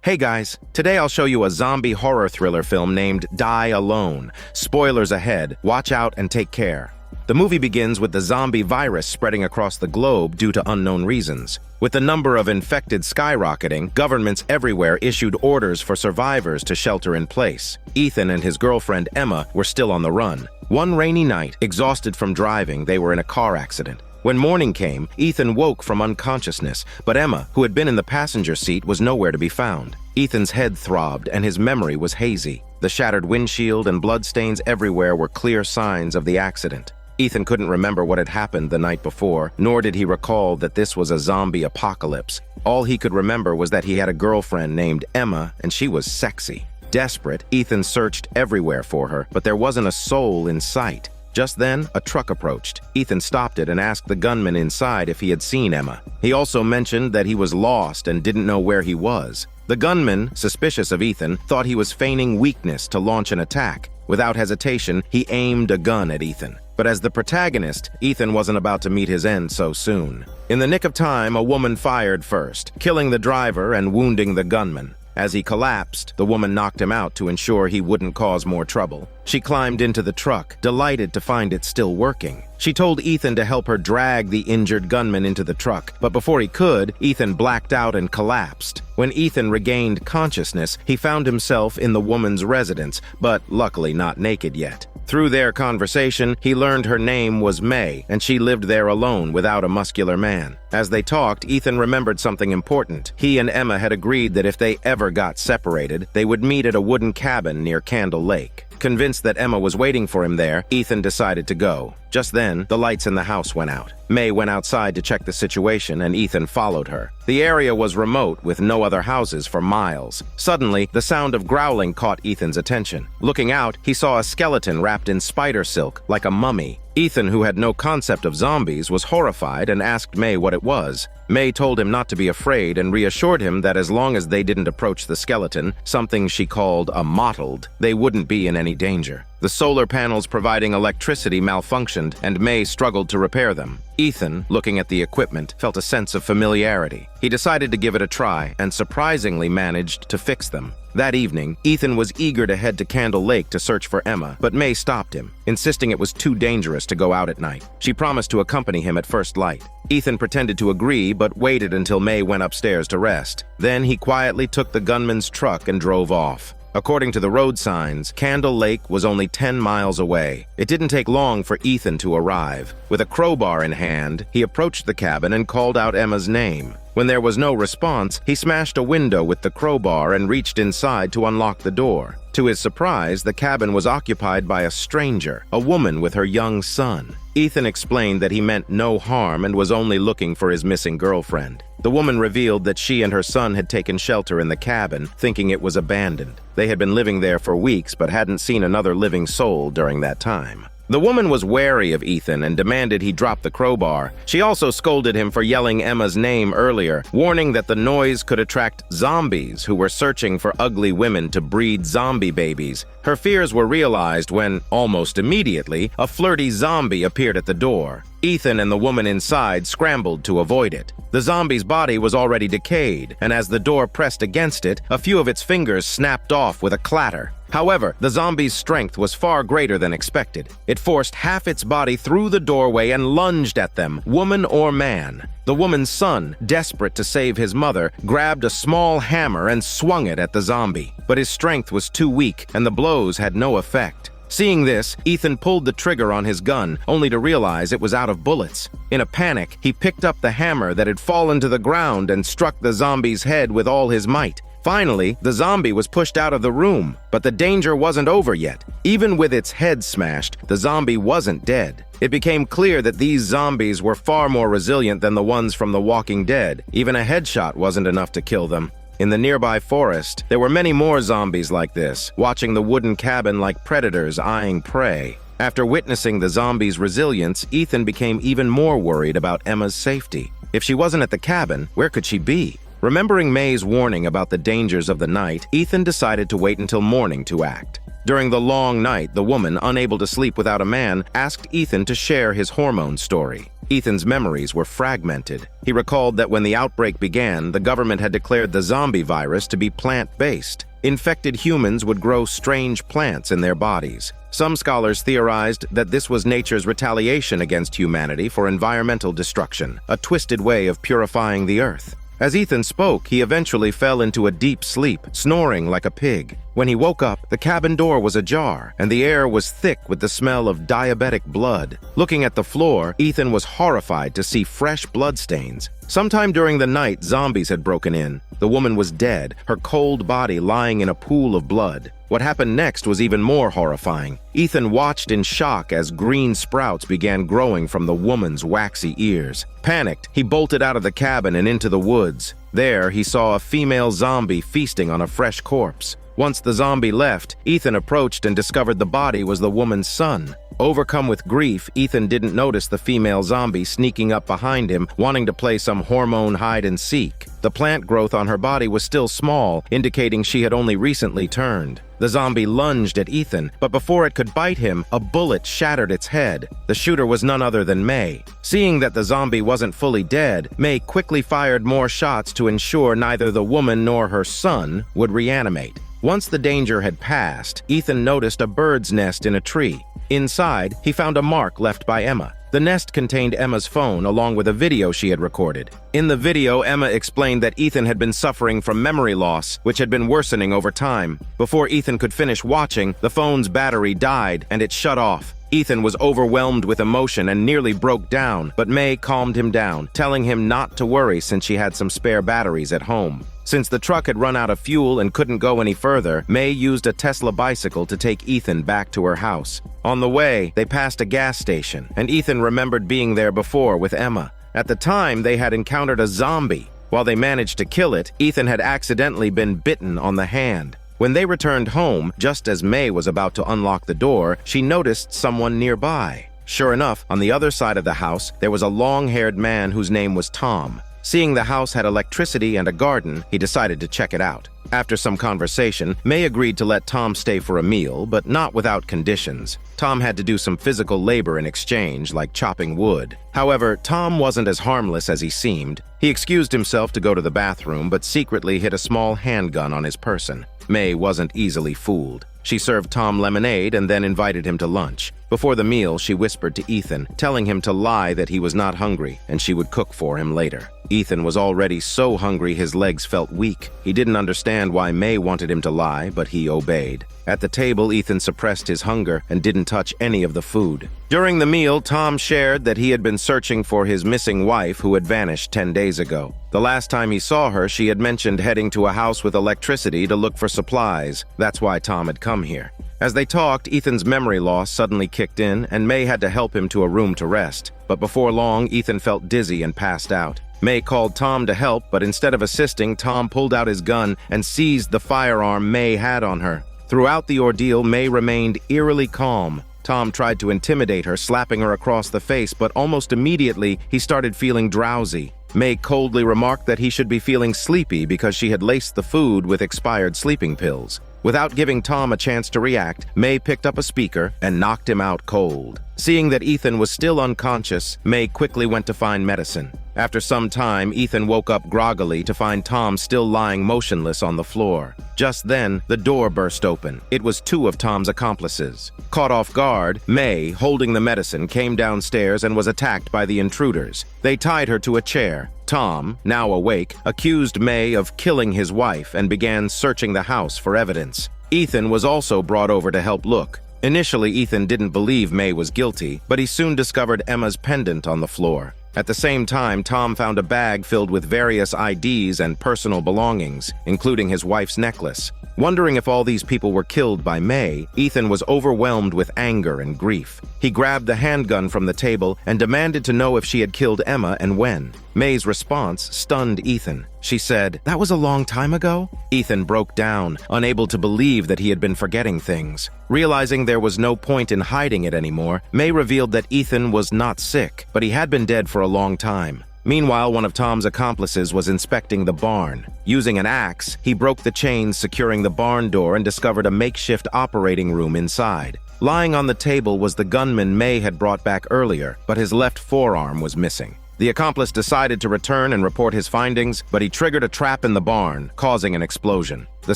Hey guys, today I'll show you a zombie horror thriller film named Die Alone. Spoilers ahead, watch out and take care. The movie begins with the zombie virus spreading across the globe due to unknown reasons. With the number of infected skyrocketing, governments everywhere issued orders for survivors to shelter in place. Ethan and his girlfriend Emma were still on the run. One rainy night, exhausted from driving, they were in a car accident. When morning came, Ethan woke from unconsciousness, but Emma, who had been in the passenger seat, was nowhere to be found. Ethan's head throbbed and his memory was hazy. The shattered windshield and bloodstains everywhere were clear signs of the accident. Ethan couldn't remember what had happened the night before, nor did he recall that this was a zombie apocalypse. All he could remember was that he had a girlfriend named Emma, and she was sexy. Desperate, Ethan searched everywhere for her, but there wasn't a soul in sight. Just then, a truck approached. Ethan stopped it and asked the gunman inside if he had seen Emma. He also mentioned that he was lost and didn't know where he was. The gunman, suspicious of Ethan, thought he was feigning weakness to launch an attack. Without hesitation, he aimed a gun at Ethan. But as the protagonist, Ethan wasn't about to meet his end so soon. In the nick of time, a woman fired first, killing the driver and wounding the gunman. As he collapsed, the woman knocked him out to ensure he wouldn't cause more trouble. She climbed into the truck, delighted to find it still working. She told Ethan to help her drag the injured gunman into the truck, but before he could, Ethan blacked out and collapsed. When Ethan regained consciousness, he found himself in the woman's residence, but luckily not naked yet. Through their conversation, he learned her name was May, and she lived there alone without a muscular man. As they talked, Ethan remembered something important. He and Emma had agreed that if they ever got separated, they would meet at a wooden cabin near Candle Lake. Convinced that Emma was waiting for him there, Ethan decided to go. Just then, the lights in the house went out. May went outside to check the situation, and Ethan followed her. The area was remote, with no other houses for miles. Suddenly, the sound of growling caught Ethan's attention. Looking out, he saw a skeleton wrapped in spider silk, like a mummy. Ethan, who had no concept of zombies, was horrified and asked May what it was. May told him not to be afraid and reassured him that as long as they didn't approach the skeleton, something she called a mottled, they wouldn't be in any danger. The solar panels providing electricity malfunctioned, and May struggled to repair them. Ethan, looking at the equipment, felt a sense of familiarity. He decided to give it a try and surprisingly managed to fix them. That evening, Ethan was eager to head to Candle Lake to search for Emma, but May stopped him, insisting it was too dangerous to go out at night. She promised to accompany him at first light. Ethan pretended to agree, but waited until May went upstairs to rest. Then he quietly took the gunman's truck and drove off. According to the road signs, Candle Lake was only 10 miles away. It didn't take long for Ethan to arrive. With a crowbar in hand, he approached the cabin and called out Emma's name. When there was no response, he smashed a window with the crowbar and reached inside to unlock the door. To his surprise, the cabin was occupied by a stranger, a woman with her young son. Ethan explained that he meant no harm and was only looking for his missing girlfriend. The woman revealed that she and her son had taken shelter in the cabin, thinking it was abandoned. They had been living there for weeks but hadn't seen another living soul during that time. The woman was wary of Ethan and demanded he drop the crowbar. She also scolded him for yelling Emma's name earlier, warning that the noise could attract zombies who were searching for ugly women to breed zombie babies. Her fears were realized when, almost immediately, a flirty zombie appeared at the door. Ethan and the woman inside scrambled to avoid it. The zombie's body was already decayed, and as the door pressed against it, a few of its fingers snapped off with a clatter. However, the zombie's strength was far greater than expected. It forced half its body through the doorway and lunged at them, woman or man. The woman's son, desperate to save his mother, grabbed a small hammer and swung it at the zombie. But his strength was too weak, and the blows had no effect. Seeing this, Ethan pulled the trigger on his gun, only to realize it was out of bullets. In a panic, he picked up the hammer that had fallen to the ground and struck the zombie's head with all his might. Finally, the zombie was pushed out of the room, but the danger wasn't over yet. Even with its head smashed, the zombie wasn't dead. It became clear that these zombies were far more resilient than the ones from The Walking Dead. Even a headshot wasn't enough to kill them. In the nearby forest, there were many more zombies like this, watching the wooden cabin like predators eyeing prey. After witnessing the zombies' resilience, Ethan became even more worried about Emma's safety. If she wasn't at the cabin, where could she be? Remembering May's warning about the dangers of the night, Ethan decided to wait until morning to act. During the long night, the woman, unable to sleep without a man, asked Ethan to share his hormone story. Ethan's memories were fragmented. He recalled that when the outbreak began, the government had declared the zombie virus to be plant-based. Infected humans would grow strange plants in their bodies. Some scholars theorized that this was nature's retaliation against humanity for environmental destruction, a twisted way of purifying the earth. As Ethan spoke, he eventually fell into a deep sleep, snoring like a pig. When he woke up, the cabin door was ajar, and the air was thick with the smell of diabetic blood. Looking at the floor, Ethan was horrified to see fresh bloodstains. Sometime during the night, zombies had broken in. The woman was dead, her cold body lying in a pool of blood. What happened next was even more horrifying. Ethan watched in shock as green sprouts began growing from the woman's waxy ears. Panicked, he bolted out of the cabin and into the woods. There, he saw a female zombie feasting on a fresh corpse. Once the zombie left, Ethan approached and discovered the body was the woman's son. Overcome with grief, Ethan didn't notice the female zombie sneaking up behind him, wanting to play some hormone hide-and-seek. The plant growth on her body was still small, indicating she had only recently turned. The zombie lunged at Ethan, but before it could bite him, a bullet shattered its head. The shooter was none other than May. Seeing that the zombie wasn't fully dead, May quickly fired more shots to ensure neither the woman nor her son would reanimate. Once the danger had passed, Ethan noticed a bird's nest in a tree. Inside, he found a mark left by Emma. The nest contained Emma's phone along with a video she had recorded. In the video, Emma explained that Ethan had been suffering from memory loss, which had been worsening over time. Before Ethan could finish watching, the phone's battery died and it shut off. Ethan was overwhelmed with emotion and nearly broke down, but May calmed him down, telling him not to worry since she had some spare batteries at home. Since the truck had run out of fuel and couldn't go any further, May used a Tesla bicycle to take Ethan back to her house. On the way, they passed a gas station, and Ethan remembered being there before with Emma. At the time, they had encountered a zombie. While they managed to kill it, Ethan had accidentally been bitten on the hand. When they returned home, just as May was about to unlock the door, she noticed someone nearby. Sure enough, on the other side of the house, there was a long-haired man whose name was Tom. Seeing the house had electricity and a garden, he decided to check it out. After some conversation, May agreed to let Tom stay for a meal, but not without conditions. Tom had to do some physical labor in exchange, like chopping wood. However, Tom wasn't as harmless as he seemed. He excused himself to go to the bathroom, but secretly hid a small handgun on his person. May wasn't easily fooled. She served Tom lemonade and then invited him to lunch. Before the meal, she whispered to Ethan, telling him to lie that he was not hungry and she would cook for him later. Ethan was already so hungry his legs felt weak. He didn't understand why May wanted him to lie, but he obeyed. At the table, Ethan suppressed his hunger and didn't touch any of the food. During the meal, Tom shared that he had been searching for his missing wife who had vanished 10 days ago. The last time he saw her, she had mentioned heading to a house with electricity to look for supplies. That's why Tom had come here. As they talked, Ethan's memory loss suddenly kicked in, and May had to help him to a room to rest. But before long, Ethan felt dizzy and passed out. May called Tom to help, but instead of assisting, Tom pulled out his gun and seized the firearm May had on her. Throughout the ordeal, May remained eerily calm. Tom tried to intimidate her, slapping her across the face, but almost immediately, he started feeling drowsy. May coldly remarked that he should be feeling sleepy because she had laced the food with expired sleeping pills. Without giving Tom a chance to react, May picked up a speaker and knocked him out cold. Seeing that Ethan was still unconscious, May quickly went to find medicine. After some time, Ethan woke up groggily to find Tom still lying motionless on the floor. Just then, the door burst open. It was two of Tom's accomplices. Caught off guard, May, holding the medicine, came downstairs and was attacked by the intruders. They tied her to a chair. Tom, now awake, accused May of killing his wife and began searching the house for evidence. Ethan was also brought over to help look. Initially, Ethan didn't believe May was guilty, but he soon discovered Emma's pendant on the floor. At the same time, Tom found a bag filled with various IDs and personal belongings, including his wife's necklace. Wondering if all these people were killed by May, Ethan was overwhelmed with anger and grief. He grabbed the handgun from the table and demanded to know if she had killed Emma and when. May's response stunned Ethan. She said, "That was a long time ago?" Ethan broke down, unable to believe that he had been forgetting things. Realizing there was no point in hiding it anymore, May revealed that Ethan was not sick, but he had been dead for a long time. Meanwhile, one of Tom's accomplices was inspecting the barn. Using an axe, he broke the chains securing the barn door and discovered a makeshift operating room inside. Lying on the table was the gunman May had brought back earlier, but his left forearm was missing. The accomplice decided to return and report his findings, but he triggered a trap in the barn, causing an explosion. The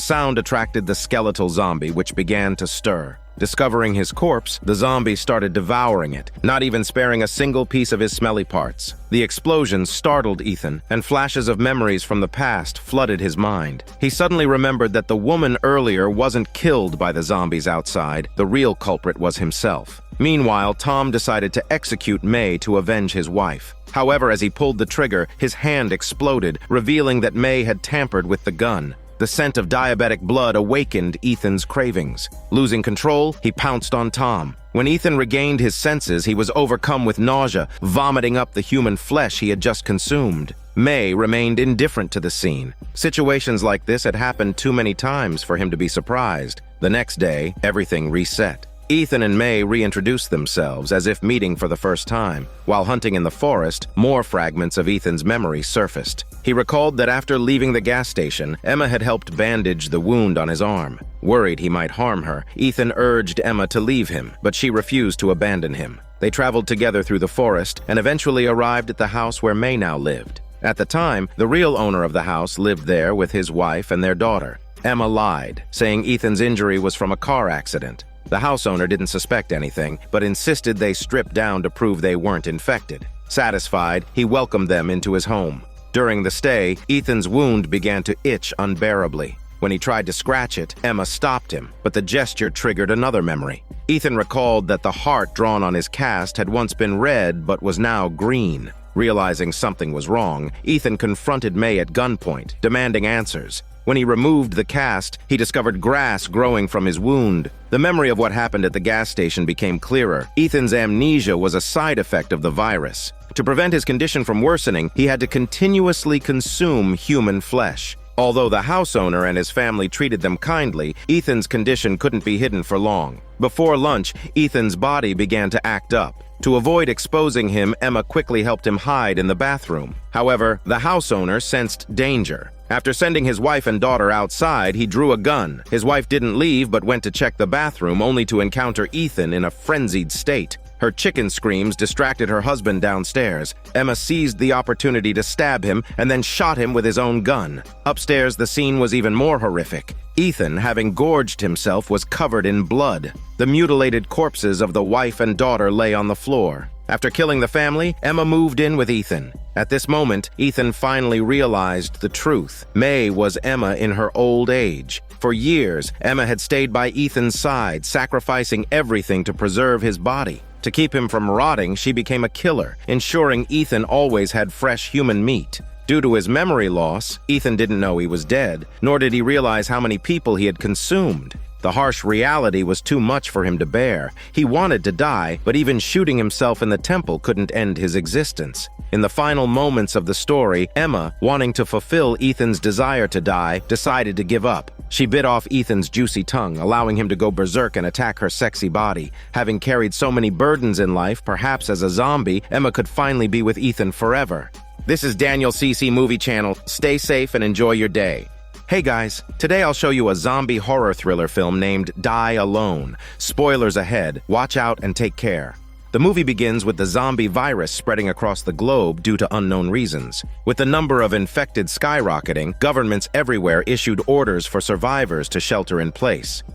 sound attracted the skeletal zombie, which began to stir. Discovering his corpse, the zombie started devouring it, not even sparing a single piece of his smelly parts. The explosion startled Ethan, and flashes of memories from the past flooded his mind. He suddenly remembered that the woman earlier wasn't killed by the zombies outside. The real culprit was himself. Meanwhile, Tom decided to execute May to avenge his wife. However, as he pulled the trigger, his hand exploded, revealing that May had tampered with the gun. The scent of diabetic blood awakened Ethan's cravings. Losing control, he pounced on Tom. When Ethan regained his senses, he was overcome with nausea, vomiting up the human flesh he had just consumed. May remained indifferent to the scene. Situations like this had happened too many times for him to be surprised. The next day, everything reset. Ethan and May reintroduced themselves as if meeting for the first time. While hunting in the forest, more fragments of Ethan's memory surfaced. He recalled that after leaving the gas station, Emma had helped bandage the wound on his arm. Worried he might harm her, Ethan urged Emma to leave him, but she refused to abandon him. They traveled together through the forest and eventually arrived at the house where May now lived. At the time, the real owner of the house lived there with his wife and their daughter. Emma lied, saying Ethan's injury was from a car accident. The house owner didn't suspect anything, but insisted they strip down to prove they weren't infected. Satisfied, he welcomed them into his home. During the stay, Ethan's wound began to itch unbearably. When he tried to scratch it, Emma stopped him, but the gesture triggered another memory. Ethan recalled that the heart drawn on his cast had once been red but was now green. Realizing something was wrong, Ethan confronted May at gunpoint, demanding answers. When he removed the cast, he discovered grass growing from his wound. The memory of what happened at the gas station became clearer. Ethan's amnesia was a side effect of the virus. To prevent his condition from worsening, he had to continuously consume human flesh. Although the house owner and his family treated them kindly, Ethan's condition couldn't be hidden for long. Before lunch, Ethan's body began to act up. To avoid exposing him, Emma quickly helped him hide in the bathroom. However, the house owner sensed danger. After sending his wife and daughter outside, he drew a gun. His wife didn't leave but went to check the bathroom, only to encounter Ethan in a frenzied state. Her chicken screams distracted her husband downstairs. Emma seized the opportunity to stab him and then shot him with his own gun. Upstairs, the scene was even more horrific. Ethan, having gorged himself, was covered in blood. The mutilated corpses of the wife and daughter lay on the floor. After killing the family, Emma moved in with Ethan. At this moment, Ethan finally realized the truth. May was Emma in her old age. For years, Emma had stayed by Ethan's side, sacrificing everything to preserve his body. To keep him from rotting, she became a killer, ensuring Ethan always had fresh human meat. Due to his memory loss, Ethan didn't know he was dead, nor did he realize how many people he had consumed. The harsh reality was too much for him to bear. He wanted to die, but even shooting himself in the temple couldn't end his existence. In the final moments of the story, Emma, wanting to fulfill Ethan's desire to die, decided to give up. She bit off Ethan's juicy tongue, allowing him to go berserk and attack her sexy body. Having carried so many burdens in life, perhaps as a zombie, Emma could finally be with Ethan forever. This is Daniel CC Movie Channel. Stay safe and enjoy your day. Hey guys, today I'll show you a zombie horror thriller film named Die Alone. Spoilers ahead, watch out and take care. The movie begins with the zombie virus spreading across the globe due to unknown reasons. With the number of infected skyrocketing, governments everywhere issued orders for survivors to shelter in place.